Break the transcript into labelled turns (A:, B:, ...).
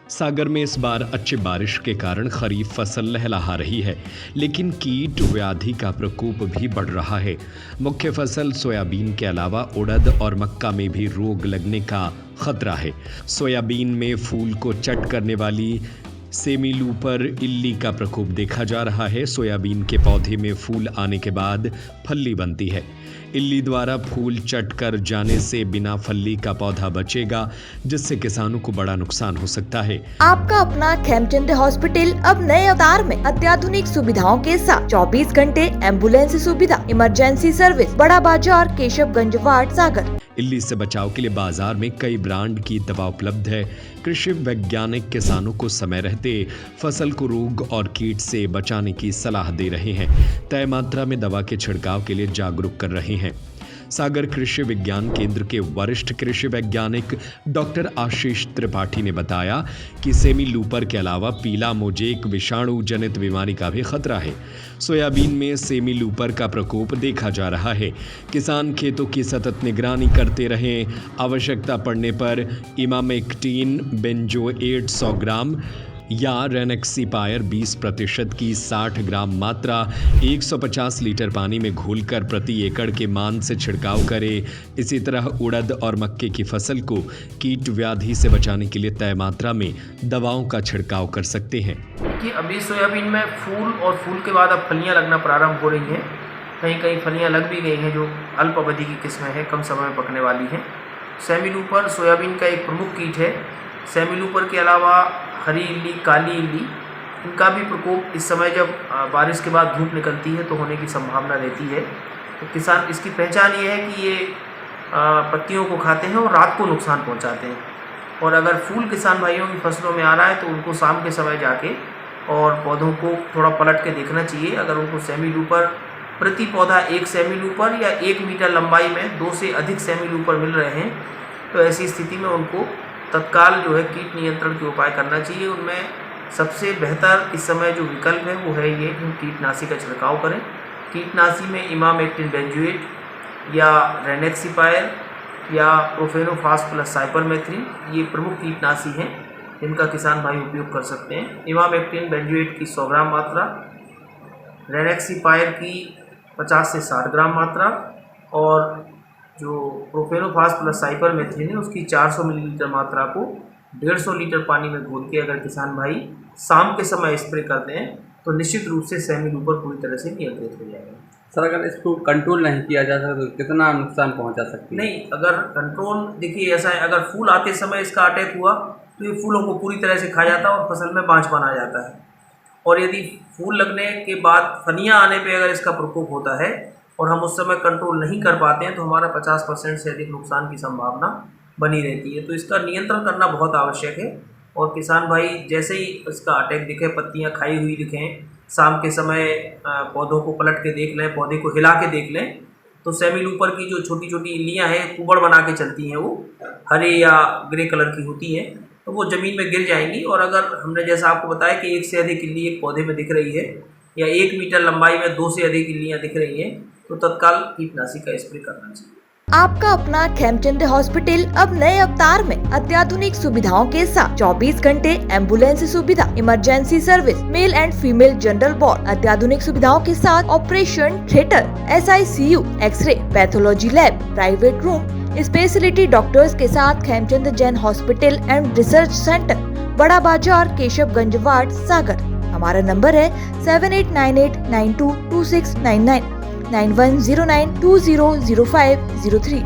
A: सागर में इस बार अच्छी बारिश के कारण खरीफ फसल लहलहा रही है, लेकिन कीट व्याधि का प्रकोप भी बढ़ रहा है। मुख्य फसल सोयाबीन के अलावा उड़द और मक्का में भी रोग लगने का खतरा है। सोयाबीन में फूल को चट करने वाली सेमीलूपर इल्ली का प्रकोप देखा जा रहा है। सोयाबीन के पौधे में फूल आने के बाद फल्ली बनती है। इल्ली द्वारा फूल चट कर जाने से बिना फल्ली का पौधा बचेगा, जिससे किसानों को बड़ा नुकसान हो सकता है।
B: आपका अपना खेमचंद हॉस्पिटल अब नए अवतार में अत्याधुनिक सुविधाओं के साथ 24 घंटे एम्बुलेंस सुविधा, इमरजेंसी सर्विस, बड़ा बाजार, केशवगंज वार्ड, सागर।
A: इल्ली से बचाव के लिए बाजार में कई ब्रांड की दवा उपलब्ध है। कृषि वैज्ञानिक किसानों को समय रहते फसल को रोग और कीट से बचाने की सलाह दे रहे हैं। तय मात्रा में दवा के छिड़काव के लिए जागरूक कर रहे हैं। सागर कृषि विज्ञान केंद्र के वरिष्ठ कृषि वैज्ञानिक डॉक्टर आशीष त्रिपाठी ने बताया कि सेमीलूपर के अलावा पीला मोजेक विषाणु जनित बीमारी का भी खतरा है। सोयाबीन में सेमीलूपर का प्रकोप देखा जा रहा है। किसान खेतों की सतत निगरानी करते रहें। आवश्यकता पड़ने पर इमामेक्टिन बेंजोएट 100 ग्राम या रेनेक्सिपायर 20% की 60 ग्राम मात्रा 150 लीटर पानी में घोलकर प्रति एकड़ के मान से छिड़काव करें। इसी तरह उड़द और मक्के की फसल को कीट व्याधि से बचाने के लिए तय मात्रा में दवाओं का छिड़काव कर सकते हैं।
C: कि अभी सोयाबीन में फूल और फूल के बाद अब फलियां लगना प्रारंभ हो रही हैं। कहीं कहीं फलियां लग भी गई हैं जो अल्प अवधि की किस्में हैं, कम समय में पकने वाली हैं। सेमीलूपर सोयाबीन का एक प्रमुख कीट है। सेमीलूपर के अलावा हरी इल्ली, काली इल्ली, इनका भी प्रकोप इस समय जब बारिश के बाद धूप निकलती है तो होने की संभावना रहती है। तो किसान इसकी पहचान ये है कि ये पत्तियों को खाते हैं और रात को नुकसान पहुंचाते हैं। और अगर फूल किसान भाइयों की फसलों में आ रहा है तो उनको शाम के समय जाके और पौधों को थोड़ा पलट के देखना चाहिए। अगर उनको सेमीलूपर प्रति पौधा 1 सेमीलूपर या 1 मीटर लंबाई में 2 से अधिक सेमीलूपर मिल रहे हैं तो ऐसी स्थिति में उनको तत्काल जो है कीट नियंत्रण के उपाय करना चाहिए। उनमें सबसे बेहतर इस समय जो विकल्प है वो है ये कि कीटनाशी का छिड़काव करें। कीटनाशी में इमामेक्टिन बेंजोएट या रेनेक्सिपायर या प्रोफेनोफास प्लस साइपरमेथ्रिन, ये प्रमुख कीटनाशी हैं जिनका किसान भाई उपयोग कर सकते हैं। इमामेक्टिन बेंजोएट की 100 ग्राम मात्रा, रेनेक्सिपायर की 50 से 60 ग्राम मात्रा और जो प्रोफेनोफास प्लस साइपरमेथ्रिन है उसकी 400 मिलीलीटर मात्रा को 150 लीटर पानी में घोल के अगर किसान भाई शाम के समय स्प्रे करते हैं तो निश्चित रूप से सेमीलूपर पूरी तरह से नियंत्रित हो जाएगा।
D: सर, अगर इसको कंट्रोल नहीं किया जा सकता तो कितना नुकसान पहुंचा सकती है?
C: नहीं, अगर कंट्रोल देखिए ऐसा है, अगर फूल आते समय इसका अटैक हुआ तो ये फूलों को पूरी तरह से खा जाता है और फसल में बांझपन आ जाता है। और यदि फूल लगने के बाद फलियाँ आने पर अगर इसका प्रकोप होता है और हम उस समय कंट्रोल नहीं कर पाते हैं तो हमारा 50% से अधिक नुकसान की संभावना बनी रहती है। तो इसका नियंत्रण करना बहुत आवश्यक है। और किसान भाई जैसे ही इसका अटैक दिखे, पत्तियां खाई हुई दिखें, शाम के समय पौधों को पलट के देख लें, पौधे को हिला के देख लें तो सेमीलूपर की जो छोटी छोटी इल्लियाँ हैं कुबड़ बना के चलती हैं, वो हरे या ग्रे कलर की होती हैं, तो वो ज़मीन में गिर जाएंगी। और अगर हमने जैसा आपको बताया कि 1 से अधिक इल्ली एक पौधे में दिख रही है या 1 मीटर लंबाई में 2 से अधिक इल्लियाँ दिख रही हैं तो तत्काल कीटनाशी का स्प्रे करना चाहिए।
B: आपका अपना खेमचंद हॉस्पिटल अब नए अवतार में अत्याधुनिक सुविधाओं के साथ 24 घंटे एम्बुलेंस सुविधा, emergency service, male and female general ward, अत्याधुनिक सुविधाओं के साथ operation theatre, SICU, x ray, pathology lab, private room, speciality doctors के साथ Khemchand Jain hospital and research centre, Bada Bazar, Keshavganj ward, सागर। हमारा नंबर है 7898922699, 9109200503।